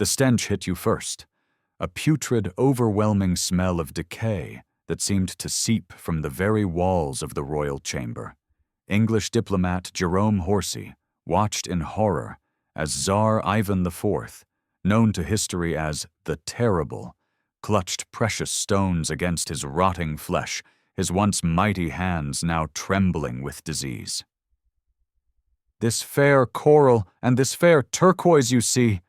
The stench hit you first, a putrid, overwhelming smell of decay that seemed to seep from the very walls of the royal chamber. English diplomat Jerome Horsey watched in horror as Tsar Ivan IV, known to history as the Terrible, clutched precious stones against his rotting flesh, his once mighty hands now trembling with disease. "This fair coral and this fair turquoise you see,"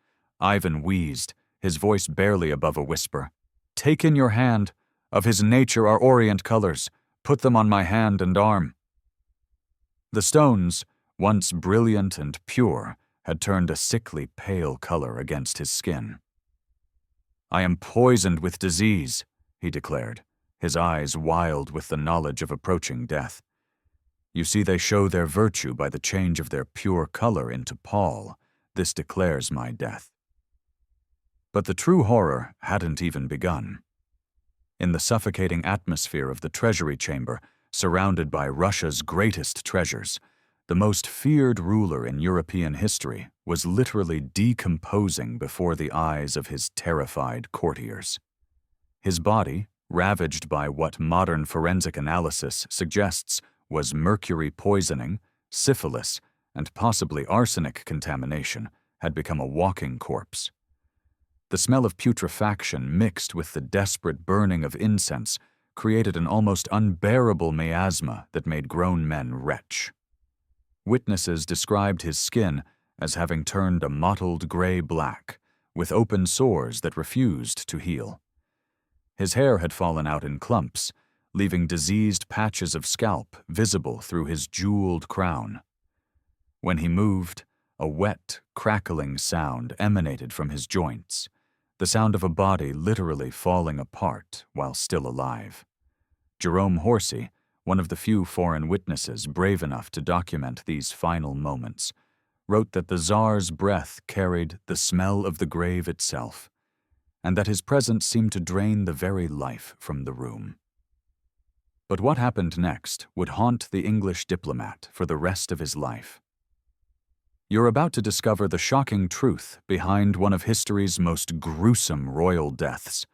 Ivan wheezed, his voice barely above a whisper. "Take in your hand. Of his nature are orient colors. Put them on my hand and arm." The stones, once brilliant and pure, had turned a sickly pale color against his skin. "I am poisoned with disease," he declared, his eyes wild with the knowledge of approaching death. "You see, they show their virtue by the change of their pure color into pall. This declares my death." But the true horror hadn't even begun. In the suffocating atmosphere of the treasury chamber, surrounded by Russia's greatest treasures, the most feared ruler in European history was literally decomposing before the eyes of his terrified courtiers. His body, ravaged by what modern forensic analysis suggests was mercury poisoning, syphilis, and possibly arsenic contamination, had become a walking corpse. The smell of putrefaction mixed with the desperate burning of incense created an almost unbearable miasma that made grown men retch. Witnesses described his skin as having turned a mottled gray-black, with open sores that refused to heal. His hair had fallen out in clumps, leaving diseased patches of scalp visible through his jeweled crown. When he moved, a wet, crackling sound emanated from his joints, the sound of a body literally falling apart while still alive. Jerome Horsey, one of the few foreign witnesses brave enough to document these final moments, wrote that the Tsar's breath carried the smell of the grave itself, and that his presence seemed to drain the very life from the room. But what happened next would haunt the English diplomat for the rest of his life. You're about to discover the shocking truth behind one of history's most gruesome royal deaths,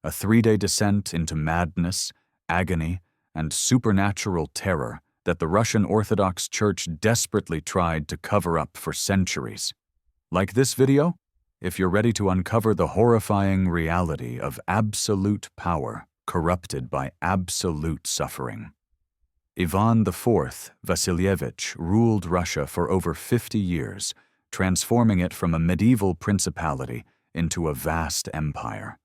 a 3-day descent into madness, agony, and supernatural terror that the Russian Orthodox Church desperately tried to cover up for centuries. Like this video? If you're ready to uncover the horrifying reality of absolute power corrupted by absolute suffering. Ivan IV Vasilievich ruled Russia for over 50 years, transforming it from a medieval principality into a vast empire.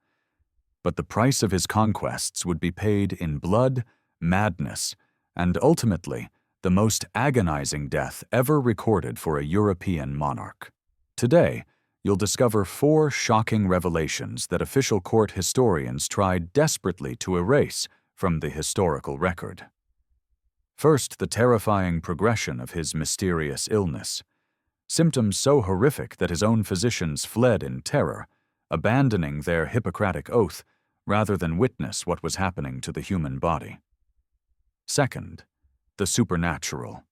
But the price of his conquests would be paid in blood, madness, and ultimately, the most agonizing death ever recorded for a European monarch. Today, you'll discover 4 shocking revelations that official court historians tried desperately to erase from the historical record. First, the terrifying progression of his mysterious illness. Symptoms so horrific that his own physicians fled in terror, abandoning their Hippocratic oath rather than witness what was happening to the human body. Second, the supernatural.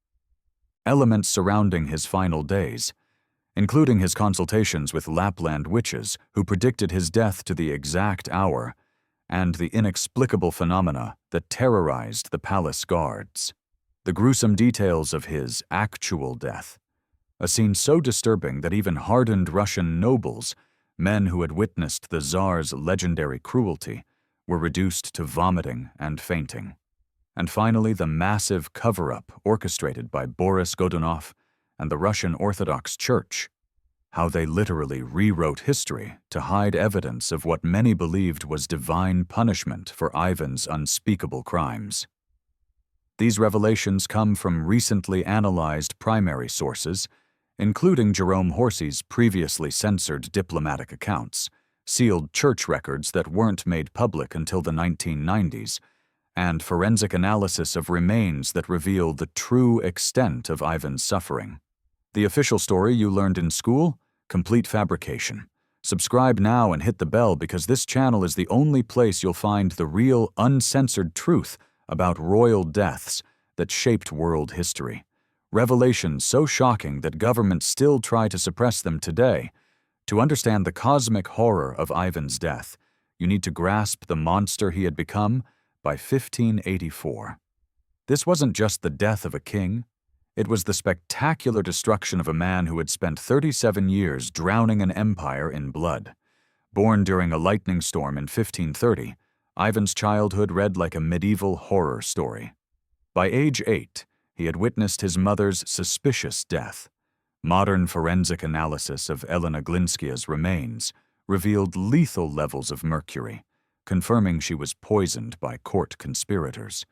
Elements surrounding his final days, including his consultations with Lapland witches who predicted his death to the exact hour, and the inexplicable phenomena that terrorized the palace guards. The gruesome details of his actual death, a scene so disturbing that even hardened Russian nobles, men who had witnessed the Tsar's legendary cruelty, were reduced to vomiting and fainting. And finally, the massive cover-up orchestrated by Boris Godunov and the Russian Orthodox Church, how they literally rewrote history to hide evidence of what many believed was divine punishment for Ivan's unspeakable crimes. These revelations come from recently analyzed primary sources, including Jerome Horsey's previously censored diplomatic accounts, sealed church records that weren't made public until the 1990s, and forensic analysis of remains that reveal the true extent of Ivan's suffering. The official story you learned in school? Complete fabrication. Subscribe now and hit the bell because this channel is the only place you'll find the real, uncensored truth about royal deaths that shaped world history. Revelations so shocking that governments still try to suppress them today. To understand the cosmic horror of Ivan's death, you need to grasp the monster he had become by 1584. This wasn't just the death of a king. It was the spectacular destruction of a man who had spent 37 years drowning an empire in blood. Born during a lightning storm in 1530, Ivan's childhood read like a medieval horror story. By age 8, he had witnessed his mother's suspicious death. Modern forensic analysis of Elena Glinskia's remains revealed lethal levels of mercury, confirming she was poisoned by court conspirators.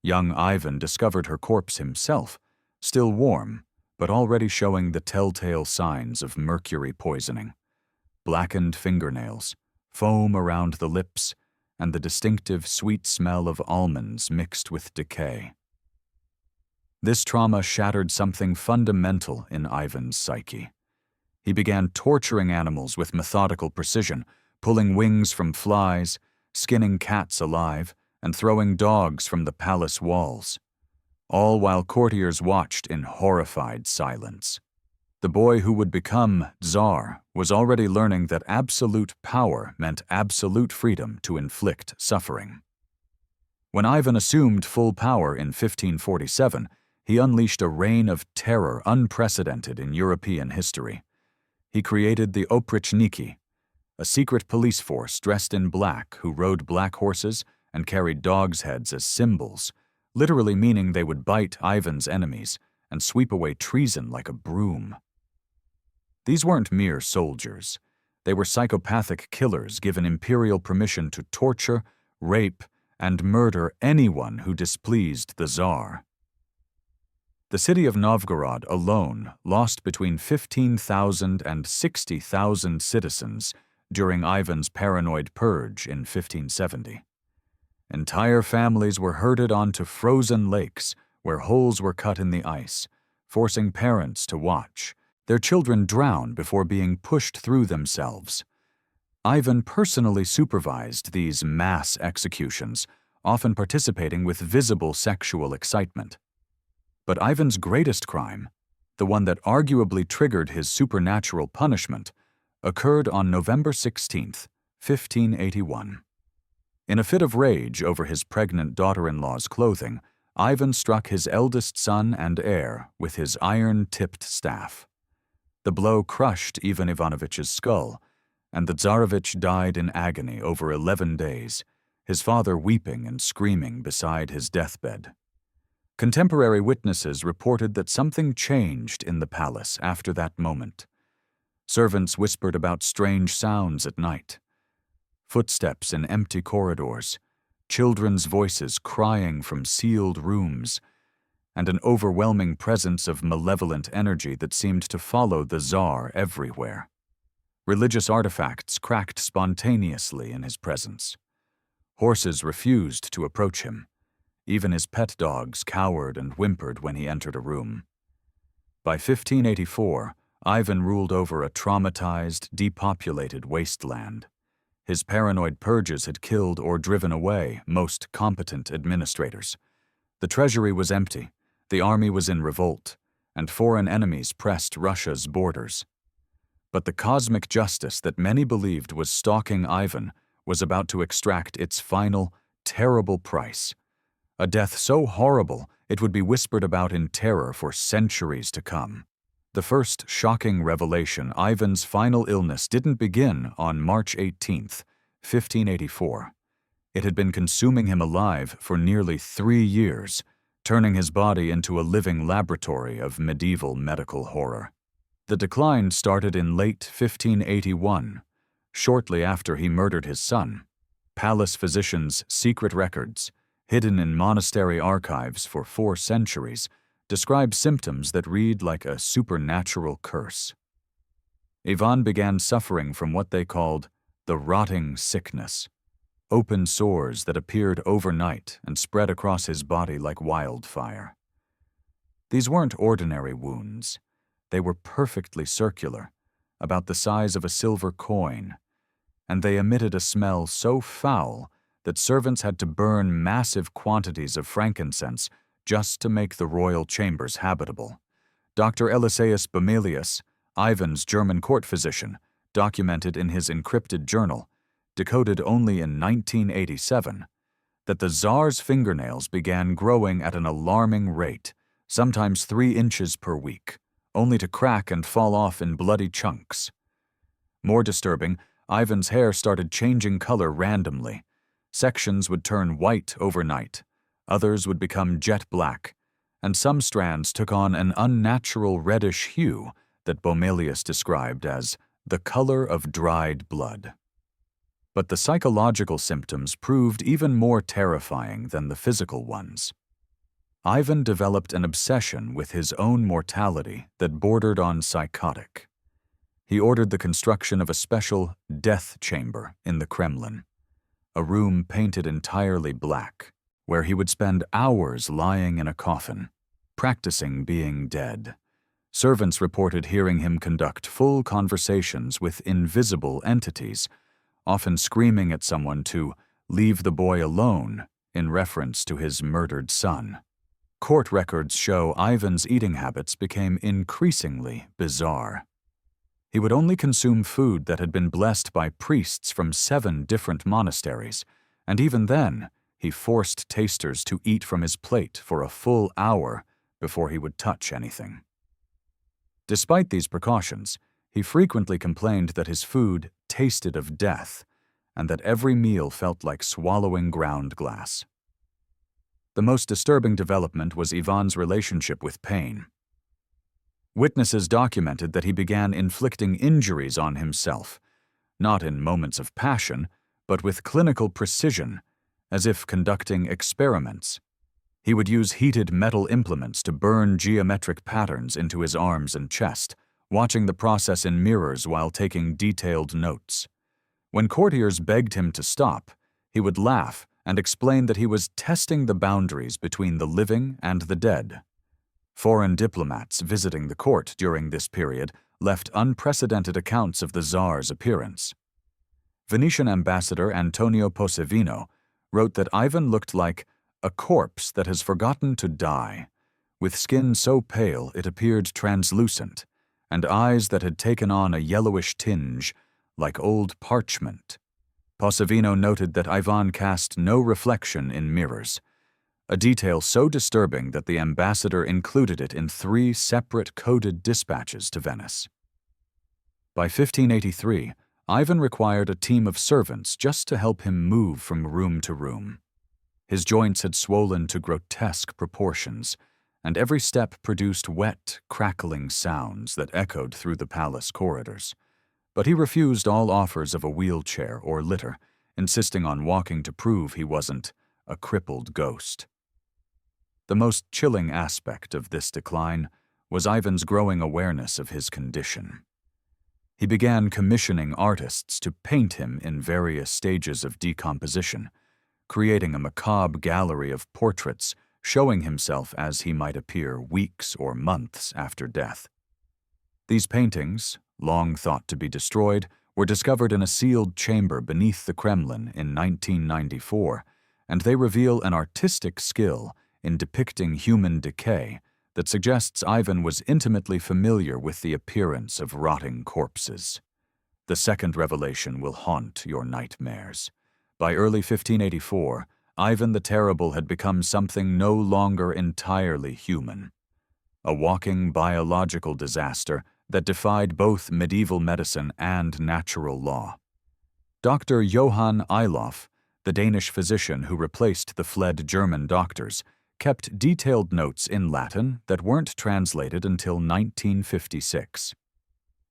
Young Ivan discovered her corpse himself, still warm, but already showing the telltale signs of mercury poisoning. Blackened fingernails, foam around the lips, and the distinctive sweet smell of almonds mixed with decay. This trauma shattered something fundamental in Ivan's psyche. He began torturing animals with methodical precision, pulling wings from flies, skinning cats alive, and throwing dogs from the palace walls, all while courtiers watched in horrified silence. The boy who would become Tsar was already learning that absolute power meant absolute freedom to inflict suffering. When Ivan assumed full power in 1547, he unleashed a reign of terror unprecedented in European history. He created the Oprichniki, a secret police force dressed in black who rode black horses and carried dogs' heads as symbols, literally meaning they would bite Ivan's enemies and sweep away treason like a broom. These weren't mere soldiers. They were psychopathic killers given imperial permission to torture, rape, and murder anyone who displeased the Tsar. The city of Novgorod alone lost between 15,000 and 60,000 citizens during Ivan's paranoid purge in 1570. Entire families were herded onto frozen lakes where holes were cut in the ice, forcing parents to watch. Their children drown before being pushed through themselves. Ivan personally supervised these mass executions, often participating with visible sexual excitement. But Ivan's greatest crime, the one that arguably triggered his supernatural punishment, occurred on November 16, 1581. In a fit of rage over his pregnant daughter-in-law's clothing, Ivan struck his eldest son and heir with his iron-tipped staff. The blow crushed Ivan Ivanovich's skull, and the Tsarevich died in agony over 11 days, his father weeping and screaming beside his deathbed. Contemporary witnesses reported that something changed in the palace after that moment. Servants whispered about strange sounds at night, footsteps in empty corridors, children's voices crying from sealed rooms, and an overwhelming presence of malevolent energy that seemed to follow the Tsar everywhere. Religious artifacts cracked spontaneously in his presence. Horses refused to approach him. Even his pet dogs cowered and whimpered when he entered a room. By 1584, Ivan ruled over a traumatized, depopulated wasteland. His paranoid purges had killed or driven away most competent administrators. The treasury was empty, the army was in revolt, and foreign enemies pressed Russia's borders. But the cosmic justice that many believed was stalking Ivan was about to extract its final, terrible price. A death so horrible it would be whispered about in terror for centuries to come. The first shocking revelation, Ivan's final illness, didn't begin on March 18, 1584. It had been consuming him alive for nearly 3 years, turning his body into a living laboratory of medieval medical horror. The decline started in late 1581, shortly after he murdered his son. Palace physicians' secret records, hidden in monastery archives for 4 centuries, describe symptoms that read like a supernatural curse. Ivan began suffering from what they called the rotting sickness, open sores that appeared overnight and spread across his body like wildfire. These weren't ordinary wounds. They were perfectly circular, about the size of a silver coin, and they emitted a smell so foul that servants had to burn massive quantities of frankincense just to make the royal chambers habitable. Dr. Eliseus Bomelius, Ivan's German court physician, documented in his encrypted journal, decoded only in 1987, that the Tsar's fingernails began growing at an alarming rate, sometimes 3 inches per week, only to crack and fall off in bloody chunks. More disturbing, Ivan's hair started changing color randomly. Sections would turn white overnight, others would become jet black, and some strands took on an unnatural reddish hue that Bomelius described as the color of dried blood. But the psychological symptoms proved even more terrifying than the physical ones. Ivan developed an obsession with his own mortality that bordered on psychotic. He ordered the construction of a special death chamber in the Kremlin, a room painted entirely black, where he would spend hours lying in a coffin, practicing being dead. Servants reported hearing him conduct full conversations with invisible entities, often screaming at someone to leave the boy alone in reference to his murdered son. Court records show Ivan's eating habits became increasingly bizarre. He would only consume food that had been blessed by priests from 7 different monasteries, and even then, he forced tasters to eat from his plate for a full hour before he would touch anything. Despite these precautions, he frequently complained that his food tasted of death, and that every meal felt like swallowing ground glass. The most disturbing development was Ivan's relationship with pain. Witnesses documented that he began inflicting injuries on himself, not in moments of passion, but with clinical precision, as if conducting experiments. He would use heated metal implements to burn geometric patterns into his arms and chest, watching the process in mirrors while taking detailed notes. When courtiers begged him to stop, he would laugh and explain that he was testing the boundaries between the living and the dead. Foreign diplomats visiting the court during this period left unprecedented accounts of the Tsar's appearance. Venetian ambassador Antonio Posevino wrote that Ivan looked like a corpse that has forgotten to die, with skin so pale it appeared translucent, and eyes that had taken on a yellowish tinge, like old parchment. Posevino noted that Ivan cast no reflection in mirrors, a detail so disturbing that the ambassador included it in 3 separate coded dispatches to Venice. By 1583, Ivan required a team of servants just to help him move from room to room. His joints had swollen to grotesque proportions, and every step produced wet, crackling sounds that echoed through the palace corridors. But he refused all offers of a wheelchair or litter, insisting on walking to prove he wasn't a crippled ghost. The most chilling aspect of this decline was Ivan's growing awareness of his condition. He began commissioning artists to paint him in various stages of decomposition, creating a macabre gallery of portraits showing himself as he might appear weeks or months after death. These paintings, long thought to be destroyed, were discovered in a sealed chamber beneath the Kremlin in 1994, and they reveal an artistic skill in depicting human decay that suggests Ivan was intimately familiar with the appearance of rotting corpses. The second revelation will haunt your nightmares. By early 1584, Ivan the Terrible had become something no longer entirely human, a walking biological disaster that defied both medieval medicine and natural law. Dr. Johann Eilof, the Danish physician who replaced the fled German doctors, kept detailed notes in Latin that weren't translated until 1956.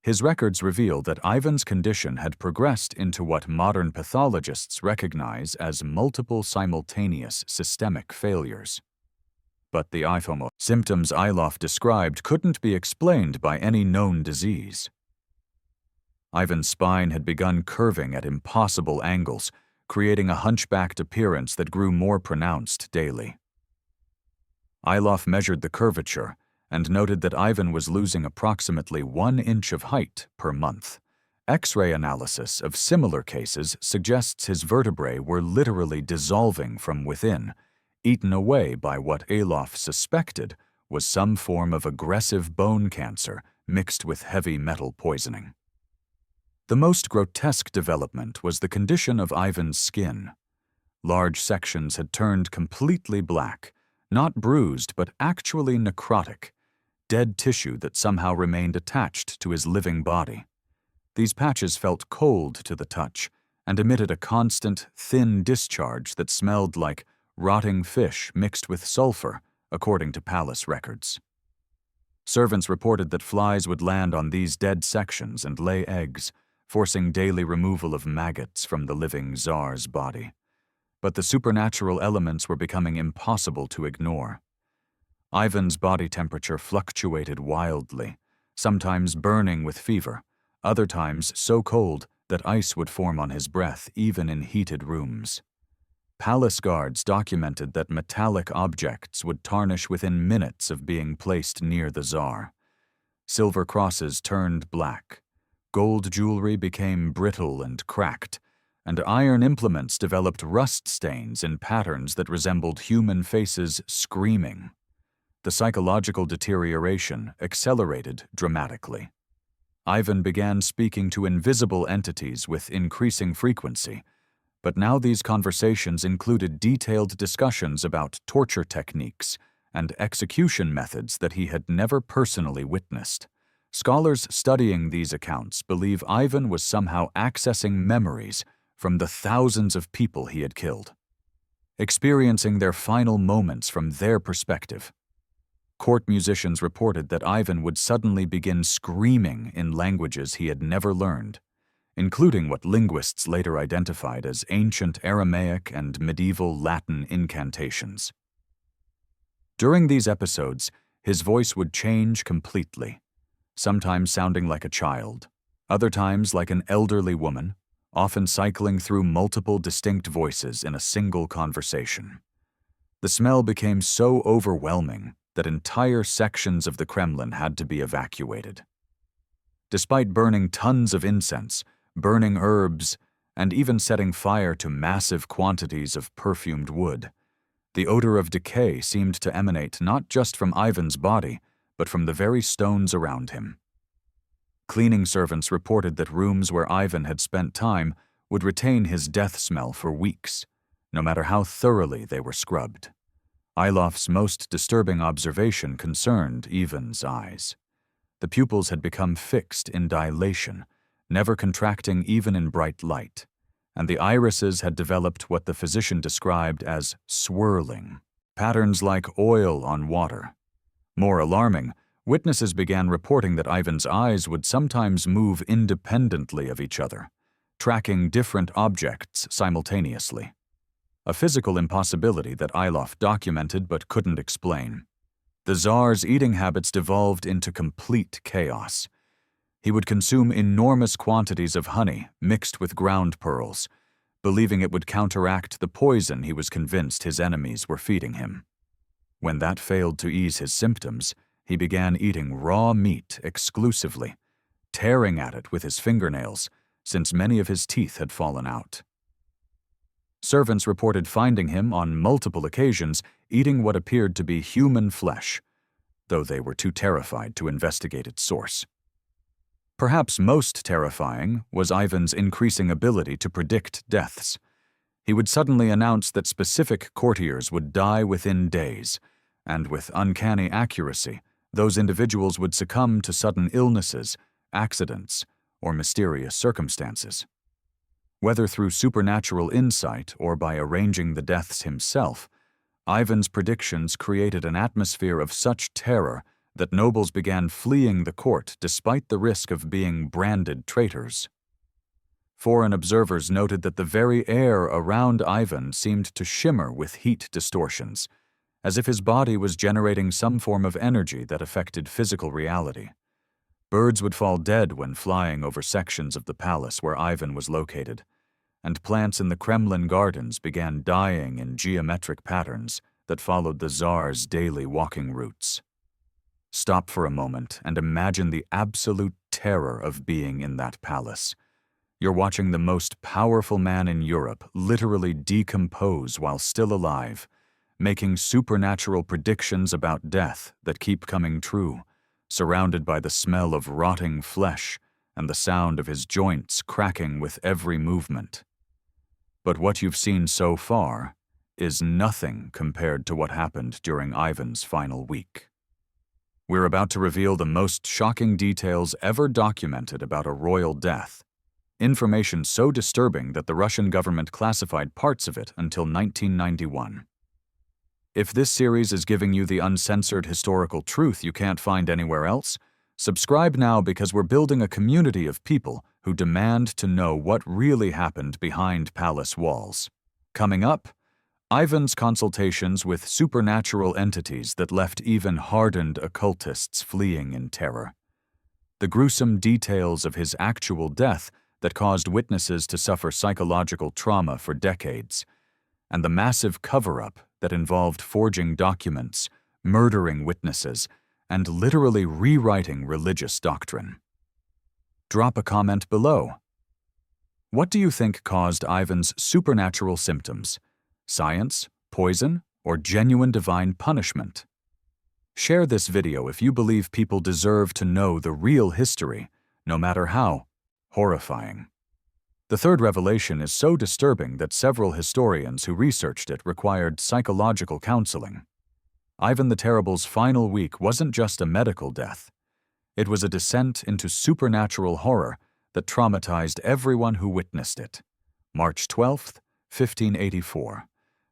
His records reveal that Ivan's condition had progressed into what modern pathologists recognize as multiple simultaneous systemic failures. But the symptoms Eilof described couldn't be explained by any known disease. Ivan's spine had begun curving at impossible angles, creating a hunchbacked appearance that grew more pronounced daily. Eilof measured the curvature and noted that Ivan was losing approximately 1 inch of height per month. X-ray analysis of similar cases suggests his vertebrae were literally dissolving from within, eaten away by what Eilof suspected was some form of aggressive bone cancer mixed with heavy metal poisoning. The most grotesque development was the condition of Ivan's skin. Large sections had turned completely black, not bruised but actually necrotic, dead tissue that somehow remained attached to his living body. These patches felt cold to the touch and emitted a constant, thin discharge that smelled like rotting fish mixed with sulfur, according to palace records. Servants reported that flies would land on these dead sections and lay eggs, forcing daily removal of maggots from the living Tsar's body. But the supernatural elements were becoming impossible to ignore. Ivan's body temperature fluctuated wildly, sometimes burning with fever, other times so cold that ice would form on his breath even in heated rooms. Palace guards documented that metallic objects would tarnish within minutes of being placed near the Tsar. Silver crosses turned black, gold jewelry became brittle and cracked, and iron implements developed rust stains in patterns that resembled human faces screaming. The psychological deterioration accelerated dramatically. Ivan began speaking to invisible entities with increasing frequency, but now these conversations included detailed discussions about torture techniques and execution methods that he had never personally witnessed. Scholars studying these accounts believe Ivan was somehow accessing memories from the thousands of people he had killed, experiencing their final moments from their perspective. Court musicians reported that Ivan would suddenly begin screaming in languages he had never learned, including what linguists later identified as ancient Aramaic and medieval Latin incantations. During these episodes, his voice would change completely, sometimes sounding like a child, other times like an elderly woman, often cycling through multiple distinct voices in a single conversation. The smell became so overwhelming that entire sections of the Kremlin had to be evacuated. Despite burning tons of incense, burning herbs, and even setting fire to massive quantities of perfumed wood, the odor of decay seemed to emanate not just from Ivan's body, but from the very stones around him. Cleaning servants reported that rooms where Ivan had spent time would retain his death smell for weeks, no matter how thoroughly they were scrubbed. Ilof's most disturbing observation concerned Ivan's eyes. The pupils had become fixed in dilation, never contracting even in bright light, and the irises had developed what the physician described as swirling, patterns like oil on water. More alarming, witnesses began reporting that Ivan's eyes would sometimes move independently of each other, tracking different objects simultaneously. A physical impossibility that Ilof documented but couldn't explain. The Tsar's eating habits devolved into complete chaos. He would consume enormous quantities of honey mixed with ground pearls, believing it would counteract the poison he was convinced his enemies were feeding him. When that failed to ease his symptoms, he began eating raw meat exclusively, tearing at it with his fingernails, since many of his teeth had fallen out. Servants reported finding him on multiple occasions eating what appeared to be human flesh, though they were too terrified to investigate its source. Perhaps most terrifying was Ivan's increasing ability to predict deaths. He would suddenly announce that specific courtiers would die within days, and with uncanny accuracy, those individuals would succumb to sudden illnesses, accidents, or mysterious circumstances. Whether through supernatural insight or by arranging the deaths himself, Ivan's predictions created an atmosphere of such terror that nobles began fleeing the court despite the risk of being branded traitors. Foreign observers noted that the very air around Ivan seemed to shimmer with heat distortions, as if his body was generating some form of energy that affected physical reality. Birds would fall dead when flying over sections of the palace where Ivan was located, and plants in the Kremlin gardens began dying in geometric patterns that followed the Tsar's daily walking routes. Stop for a moment and imagine the absolute terror of being in that palace. You're watching the most powerful man in Europe literally decompose while still alive, making supernatural predictions about death that keep coming true, surrounded by the smell of rotting flesh and the sound of his joints cracking with every movement. But what you've seen so far is nothing compared to what happened during Ivan's final week. We're about to reveal the most shocking details ever documented about a royal death, information so disturbing that the Russian government classified parts of it until 1991. If this series is giving you the uncensored historical truth you can't find anywhere else, subscribe now because we're building a community of people who demand to know what really happened behind palace walls. Coming up, Ivan's consultations with supernatural entities that left even hardened occultists fleeing in terror. The gruesome details of his actual death that caused witnesses to suffer psychological trauma for decades, and the massive cover-up that involved forging documents, murdering witnesses, and literally rewriting religious doctrine. Drop a comment below. What do you think caused Ivan's supernatural symptoms? Science, poison, or genuine divine punishment? Share this video if you believe people deserve to know the real history, no matter how horrifying. The third revelation is so disturbing that several historians who researched it required psychological counseling. Ivan the Terrible's final week wasn't just a medical death. It was a descent into supernatural horror that traumatized everyone who witnessed it. March 12, 1584.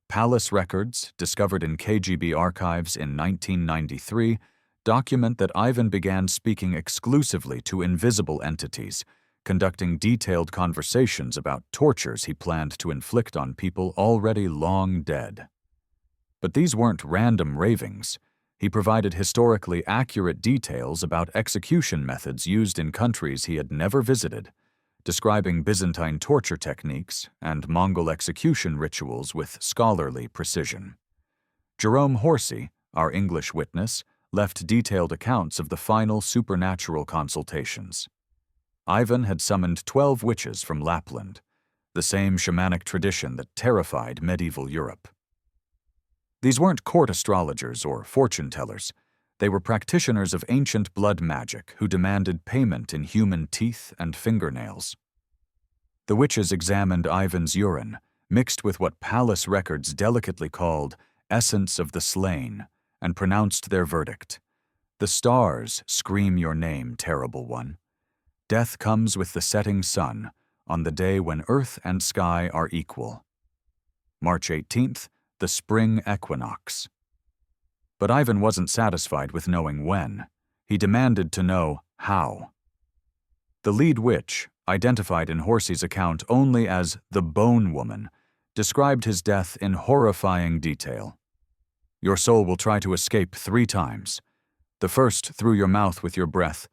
Palace records, discovered in KGB archives in 1993, document that Ivan began speaking exclusively to invisible entities, conducting detailed conversations about tortures he planned to inflict on people already long dead. But these weren't random ravings. He provided historically accurate details about execution methods used in countries he had never visited, describing Byzantine torture techniques and Mongol execution rituals with scholarly precision. Jerome Horsey, our English witness, left detailed accounts of the final supernatural consultations. Ivan had summoned 12 witches from Lapland, the same shamanic tradition that terrified medieval Europe. These weren't court astrologers or fortune-tellers. They were practitioners of ancient blood magic who demanded payment in human teeth and fingernails. The witches examined Ivan's urine, mixed with what palace records delicately called essence of the slain, and pronounced their verdict. The stars scream your name, terrible one. Death comes with the setting sun, on the day when earth and sky are equal. March 18th, the spring equinox. But Ivan wasn't satisfied with knowing when. He demanded to know how. The lead witch, identified in Horsey's account only as the Bone Woman, described his death in horrifying detail. Your soul will try to escape 3 times. The first through your mouth with your breath,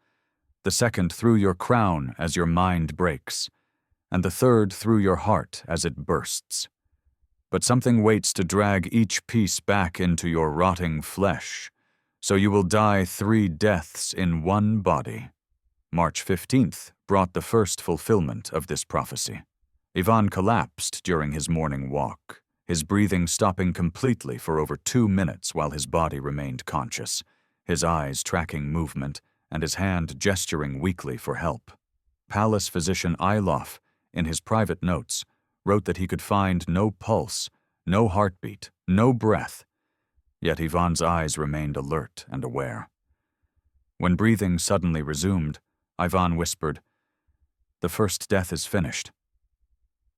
the second through your crown as your mind breaks, and the third through your heart as it bursts. But something waits to drag each piece back into your rotting flesh, so you will die 3 deaths in one body. March 15th brought the first fulfillment of this prophecy. Ivan collapsed during his morning walk, his breathing stopping completely for over 2 minutes while his body remained conscious, his eyes tracking movement and his hand gesturing weakly for help. Palace physician Ilof, in his private notes, wrote that he could find no pulse, no heartbeat, no breath, yet Ivan's eyes remained alert and aware. When breathing suddenly resumed, Ivan whispered, "The first death is finished."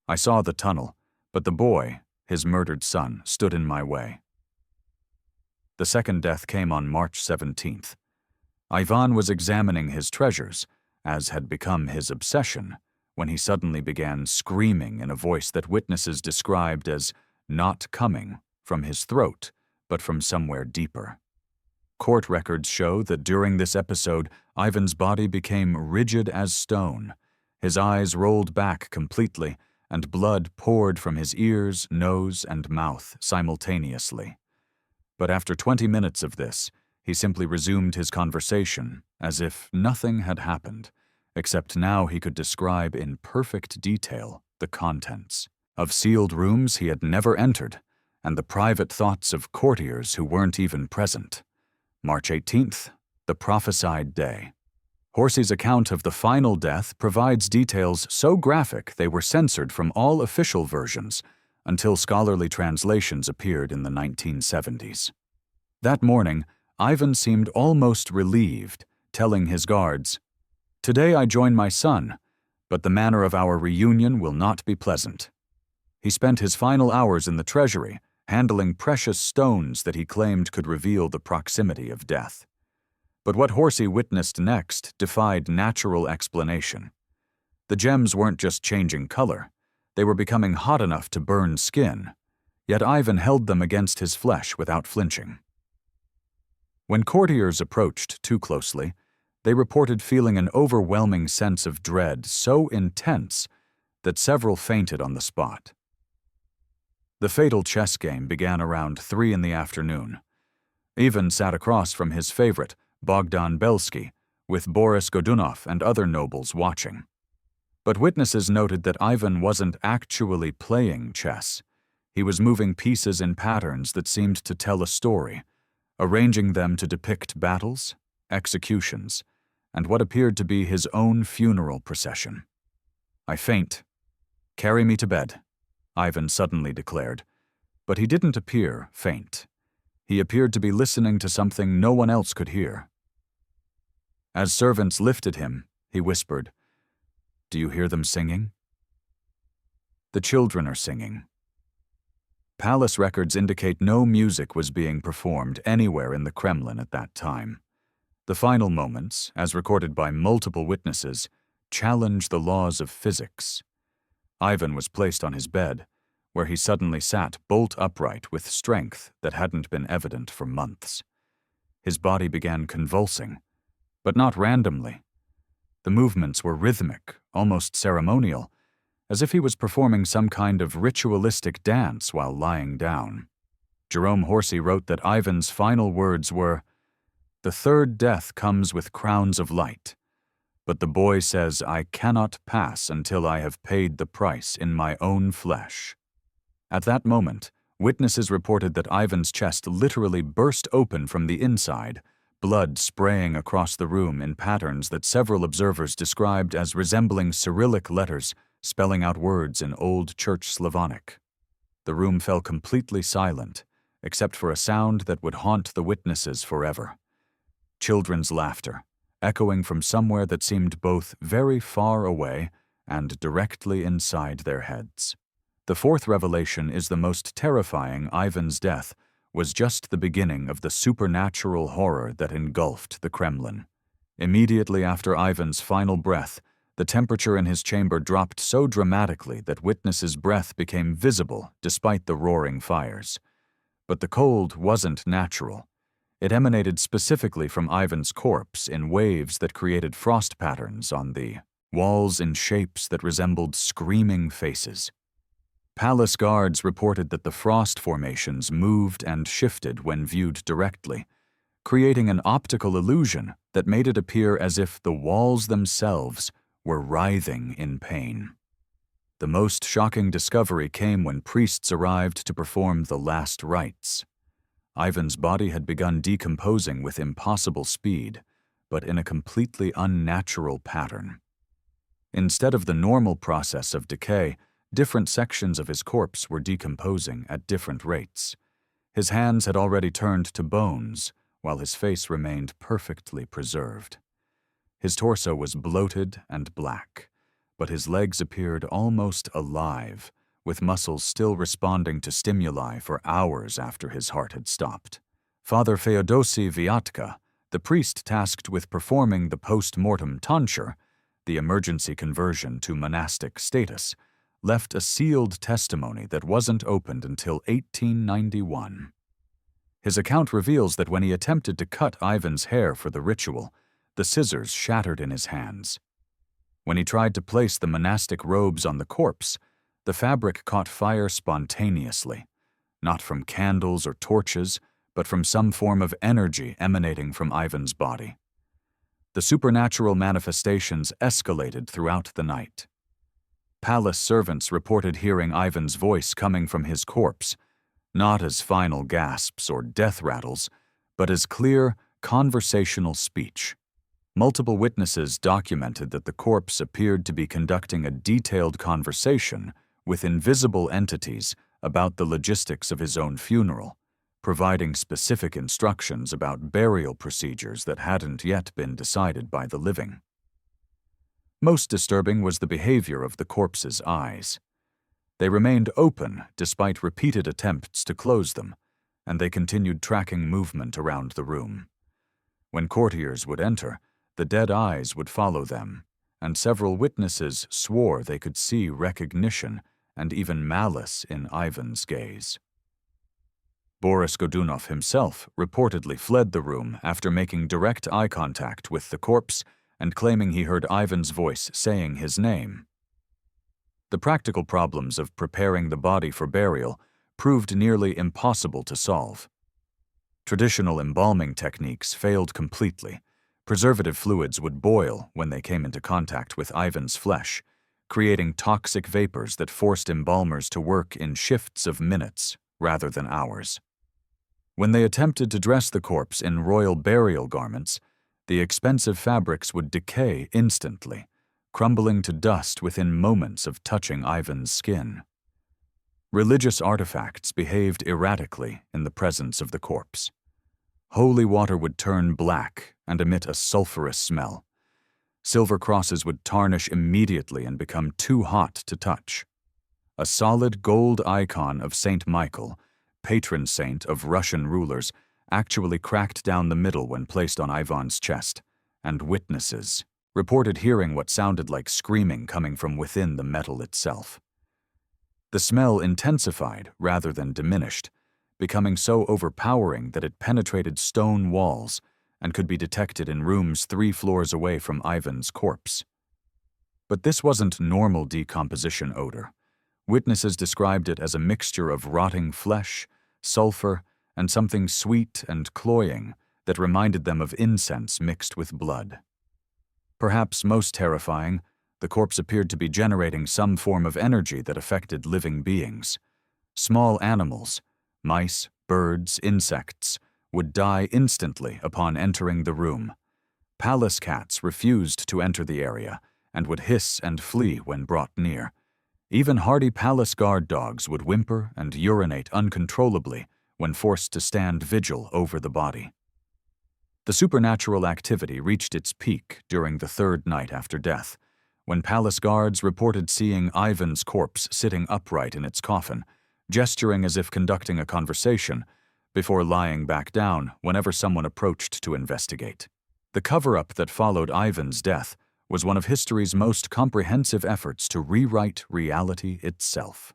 I saw the tunnel, but the boy, his murdered son, stood in my way. The second death came on March 17th. Ivan was examining his treasures, as had become his obsession, when he suddenly began screaming in a voice that witnesses described as not coming from his throat, but from somewhere deeper. Court records show that during this episode, Ivan's body became rigid as stone. His eyes rolled back completely, and blood poured from his ears, nose, and mouth simultaneously. But after 20 minutes of this, he simply resumed his conversation, as if nothing had happened, except now he could describe in perfect detail the contents of sealed rooms he had never entered, and the private thoughts of courtiers who weren't even present. March 18th, the prophesied day. Horsey's account of the final death provides details so graphic they were censored from all official versions until scholarly translations appeared in the 1970s. That morning, Ivan seemed almost relieved, telling his guards, "Today I join my son, but the manner of our reunion will not be pleasant." He spent his final hours in the treasury, handling precious stones that he claimed could reveal the proximity of death. But what Horsey witnessed next defied natural explanation. The gems weren't just changing color, they were becoming hot enough to burn skin, yet Ivan held them against his flesh without flinching. When courtiers approached too closely, they reported feeling an overwhelming sense of dread so intense that several fainted on the spot. The fatal chess game began around 3 in the afternoon. Ivan sat across from his favorite, Bogdan Belsky, with Boris Godunov and other nobles watching. But witnesses noted that Ivan wasn't actually playing chess. He was moving pieces in patterns that seemed to tell a story, arranging them to depict battles, executions, and what appeared to be his own funeral procession. "I faint. Carry me to bed," Ivan suddenly declared, but he didn't appear faint. He appeared to be listening to something no one else could hear. As servants lifted him, he whispered, "Do you hear them singing?" "The children are singing." Palace records indicate no music was being performed anywhere in the Kremlin at that time. The final moments, as recorded by multiple witnesses, challenge the laws of physics. Ivan was placed on his bed, where he suddenly sat bolt upright with strength that hadn't been evident for months. His body began convulsing, but not randomly. The movements were rhythmic, almost ceremonial, as if he was performing some kind of ritualistic dance while lying down. Jerome Horsey wrote that Ivan's final words were, "The third death comes with crowns of light, but the boy says I cannot pass until I have paid the price in my own flesh." At that moment, witnesses reported that Ivan's chest literally burst open from the inside, blood spraying across the room in patterns that several observers described as resembling Cyrillic letters spelling out words in Old Church Slavonic. The room fell completely silent, except for a sound that would haunt the witnesses forever. Children's laughter, echoing from somewhere that seemed both very far away and directly inside their heads. The fourth revelation is the most terrifying. Ivan's death was just the beginning of the supernatural horror that engulfed the Kremlin. Immediately after Ivan's final breath, the temperature in his chamber dropped so dramatically that witnesses' breath became visible despite the roaring fires. But the cold wasn't natural. It emanated specifically from Ivan's corpse in waves that created frost patterns on the walls in shapes that resembled screaming faces. Palace guards reported that the frost formations moved and shifted when viewed directly, creating an optical illusion that made it appear as if the walls themselves were writhing in pain. The most shocking discovery came when priests arrived to perform the last rites. Ivan's body had begun decomposing with impossible speed, but in a completely unnatural pattern. Instead of the normal process of decay, different sections of his corpse were decomposing at different rates. His hands had already turned to bones, while his face remained perfectly preserved. His torso was bloated and black, but his legs appeared almost alive, with muscles still responding to stimuli for hours after his heart had stopped. Father Feodosy Vyatka, the priest tasked with performing the post-mortem tonsure, the emergency conversion to monastic status, left a sealed testimony that wasn't opened until 1891. His account reveals that when he attempted to cut Ivan's hair for the ritual, the scissors shattered in his hands. When he tried to place the monastic robes on the corpse, the fabric caught fire spontaneously, not from candles or torches, but from some form of energy emanating from Ivan's body. The supernatural manifestations escalated throughout the night. Palace servants reported hearing Ivan's voice coming from his corpse, not as final gasps or death rattles, but as clear, conversational speech. Multiple witnesses documented that the corpse appeared to be conducting a detailed conversation with invisible entities about the logistics of his own funeral, providing specific instructions about burial procedures that hadn't yet been decided by the living. Most disturbing was the behavior of the corpse's eyes. They remained open despite repeated attempts to close them, and they continued tracking movement around the room. When courtiers would enter, the dead eyes would follow them, and several witnesses swore they could see recognition and even malice in Ivan's gaze. Boris Godunov himself reportedly fled the room after making direct eye contact with the corpse and claiming he heard Ivan's voice saying his name. The practical problems of preparing the body for burial proved nearly impossible to solve. Traditional embalming techniques failed completely. Preservative fluids would boil when they came into contact with Ivan's flesh, creating toxic vapors that forced embalmers to work in shifts of minutes rather than hours. When they attempted to dress the corpse in royal burial garments, the expensive fabrics would decay instantly, crumbling to dust within moments of touching Ivan's skin. Religious artifacts behaved erratically in the presence of the corpse. Holy water would turn black and emit a sulfurous smell. Silver crosses would tarnish immediately and become too hot to touch. A solid gold icon of Saint Michael, patron saint of Russian rulers, actually cracked down the middle when placed on Ivan's chest, and witnesses reported hearing what sounded like screaming coming from within the metal itself. The smell intensified rather than diminished, becoming so overpowering that it penetrated stone walls and could be detected in rooms 3 floors away from Ivan's corpse. But this wasn't normal decomposition odor. Witnesses described it as a mixture of rotting flesh, sulfur, and something sweet and cloying that reminded them of incense mixed with blood. Perhaps most terrifying, the corpse appeared to be generating some form of energy that affected living beings. Small animals, mice, birds, insects, would die instantly upon entering the room. Palace cats refused to enter the area and would hiss and flee when brought near. Even hardy palace guard dogs would whimper and urinate uncontrollably when forced to stand vigil over the body. The supernatural activity reached its peak during the 3rd night after death, when palace guards reported seeing Ivan's corpse sitting upright in its coffin, gesturing as if conducting a conversation, before lying back down whenever someone approached to investigate. The cover-up that followed Ivan's death was one of history's most comprehensive efforts to rewrite reality itself.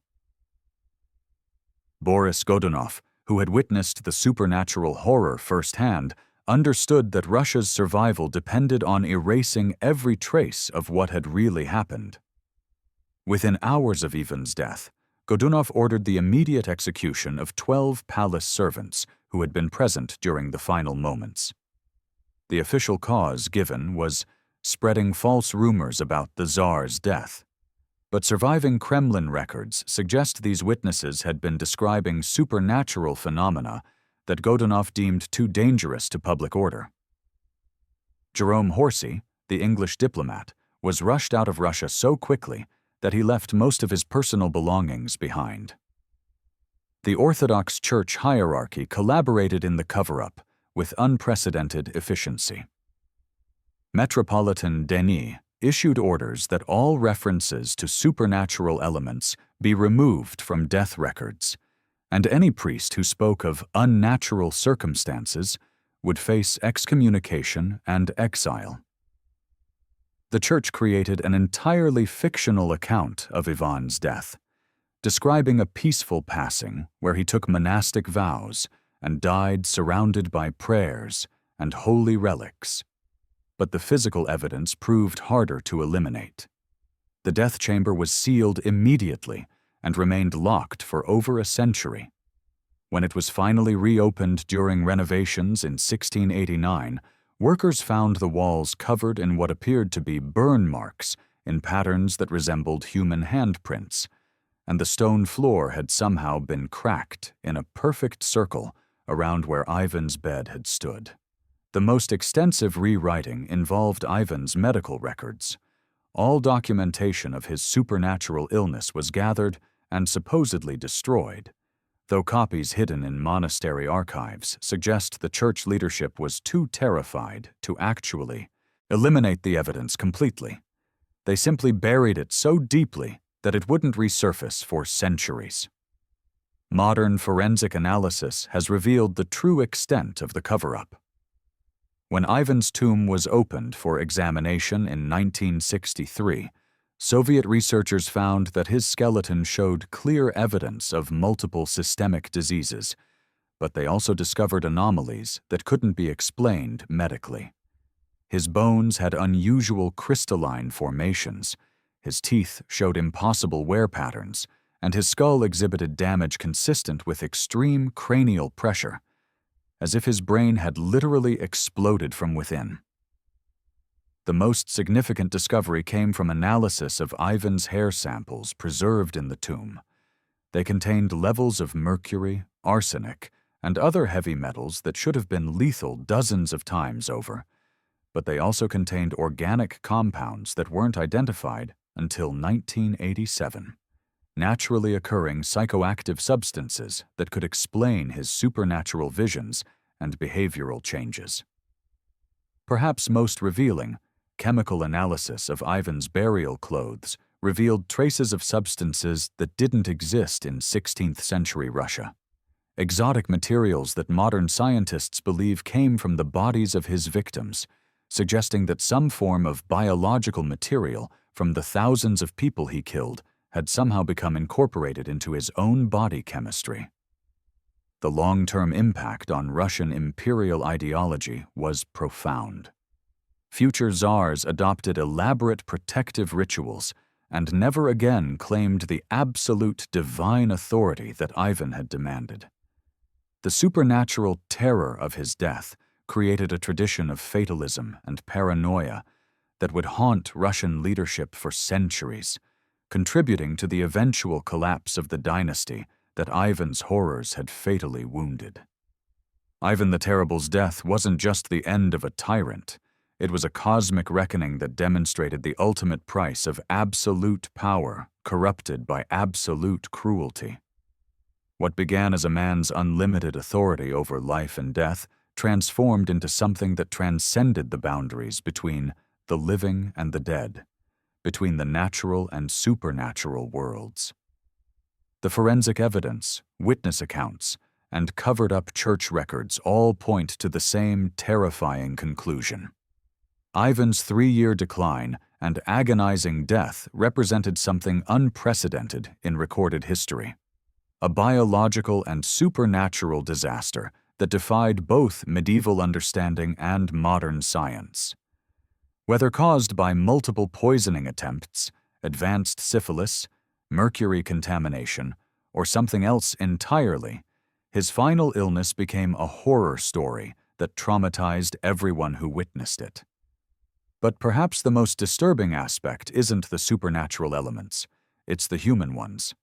Boris Godunov, who had witnessed the supernatural horror firsthand, understood that Russia's survival depended on erasing every trace of what had really happened. Within hours of Ivan's death, Godunov ordered the immediate execution of 12 palace servants who had been present during the final moments. The official cause given was spreading false rumors about the Tsar's death. But surviving Kremlin records suggest these witnesses had been describing supernatural phenomena that Godunov deemed too dangerous to public order. Jerome Horsey, the English diplomat, was rushed out of Russia so quickly that he left most of his personal belongings behind. The Orthodox Church hierarchy collaborated in the cover-up with unprecedented efficiency. Metropolitan Denis issued orders that all references to supernatural elements be removed from death records, and any priest who spoke of unnatural circumstances would face excommunication and exile. The Church created an entirely fictional account of Ivan's death, describing a peaceful passing where he took monastic vows and died surrounded by prayers and holy relics. But the physical evidence proved harder to eliminate. The death chamber was sealed immediately and remained locked for over a century. When it was finally reopened during renovations in 1689, workers found the walls covered in what appeared to be burn marks in patterns that resembled human handprints, and the stone floor had somehow been cracked in a perfect circle around where Ivan's bed had stood. The most extensive rewriting involved Ivan's medical records. All documentation of his supernatural illness was gathered and supposedly destroyed, though copies hidden in monastery archives suggest the church leadership was too terrified to actually eliminate the evidence completely. They simply buried it so deeply that it wouldn't resurface for centuries. Modern forensic analysis has revealed the true extent of the cover-up. When Ivan's tomb was opened for examination in 1963, Soviet researchers found that his skeleton showed clear evidence of multiple systemic diseases, but they also discovered anomalies that couldn't be explained medically. His bones had unusual crystalline formations, his teeth showed impossible wear patterns, and his skull exhibited damage consistent with extreme cranial pressure, as if his brain had literally exploded from within. The most significant discovery came from analysis of Ivan's hair samples preserved in the tomb. They contained levels of mercury, arsenic, and other heavy metals that should have been lethal dozens of times over, but they also contained organic compounds that weren't identified until 1987. Naturally occurring psychoactive substances that could explain his supernatural visions and behavioral changes. Perhaps most revealing, chemical analysis of Ivan's burial clothes revealed traces of substances that didn't exist in 16th century Russia. Exotic materials that modern scientists believe came from the bodies of his victims, suggesting that some form of biological material from the thousands of people he killed had somehow become incorporated into his own body chemistry. The long-term impact on Russian imperial ideology was profound. Future czars adopted elaborate protective rituals and never again claimed the absolute divine authority that Ivan had demanded. The supernatural terror of his death created a tradition of fatalism and paranoia that would haunt Russian leadership for centuries, contributing to the eventual collapse of the dynasty that Ivan's horrors had fatally wounded. Ivan the Terrible's death wasn't just the end of a tyrant. It was a cosmic reckoning that demonstrated the ultimate price of absolute power corrupted by absolute cruelty. What began as a man's unlimited authority over life and death transformed into something that transcended the boundaries between the living and the dead, between the natural and supernatural worlds. The forensic evidence, witness accounts, and covered-up church records all point to the same terrifying conclusion. Ivan's 3-year decline and agonizing death represented something unprecedented in recorded history, a biological and supernatural disaster that defied both medieval understanding and modern science. Whether caused by multiple poisoning attempts, advanced syphilis, mercury contamination, or something else entirely, his final illness became a horror story that traumatized everyone who witnessed it. But perhaps the most disturbing aspect isn't the supernatural elements, it's the human ones.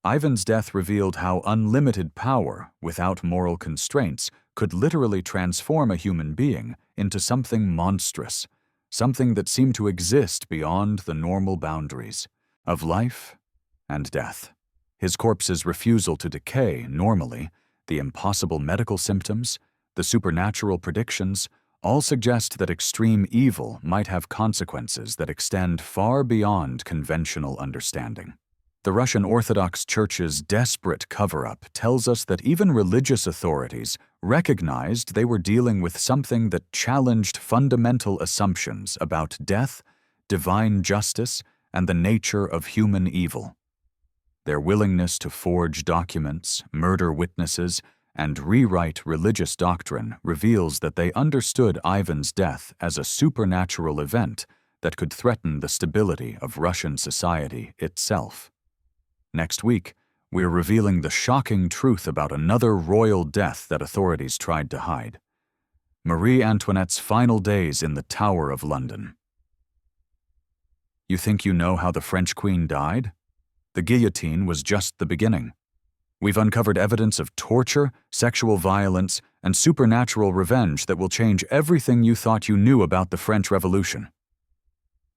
Ivan's death revealed how unlimited power, without moral constraints, could literally transform a human being into something monstrous, something that seemed to exist beyond the normal boundaries of life and death. His corpse's refusal to decay normally, the impossible medical symptoms, the supernatural predictions, all suggest that extreme evil might have consequences that extend far beyond conventional understanding. The Russian Orthodox Church's desperate cover-up tells us that even religious authorities recognized they were dealing with something that challenged fundamental assumptions about death, divine justice, and the nature of human evil. Their willingness to forge documents, murder witnesses, and rewrite religious doctrine reveals that they understood Ivan's death as a supernatural event that could threaten the stability of Russian society itself. Next week, we're revealing the shocking truth about another royal death that authorities tried to hide: Marie Antoinette's final days in the Tower of London. You think you know how the French Queen died? The guillotine was just the beginning. We've uncovered evidence of torture, sexual violence, and supernatural revenge that will change everything you thought you knew about the French Revolution.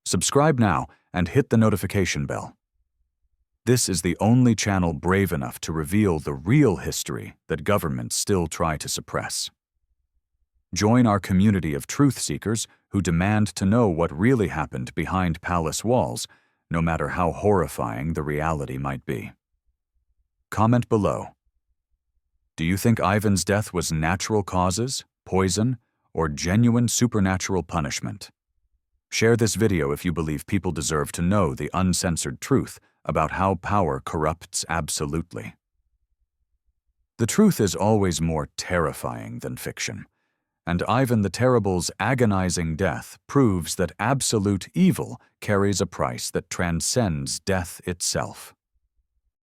Subscribe now and hit the notification bell. This is the only channel brave enough to reveal the real history that governments still try to suppress. Join our community of truth seekers who demand to know what really happened behind palace walls, no matter how horrifying the reality might be. Comment below. Do you think Ivan's death was natural causes, poison, or genuine supernatural punishment? Share this video if you believe people deserve to know the uncensored truth about how power corrupts absolutely. The truth is always more terrifying than fiction, and Ivan the Terrible's agonizing death proves that absolute evil carries a price that transcends death itself.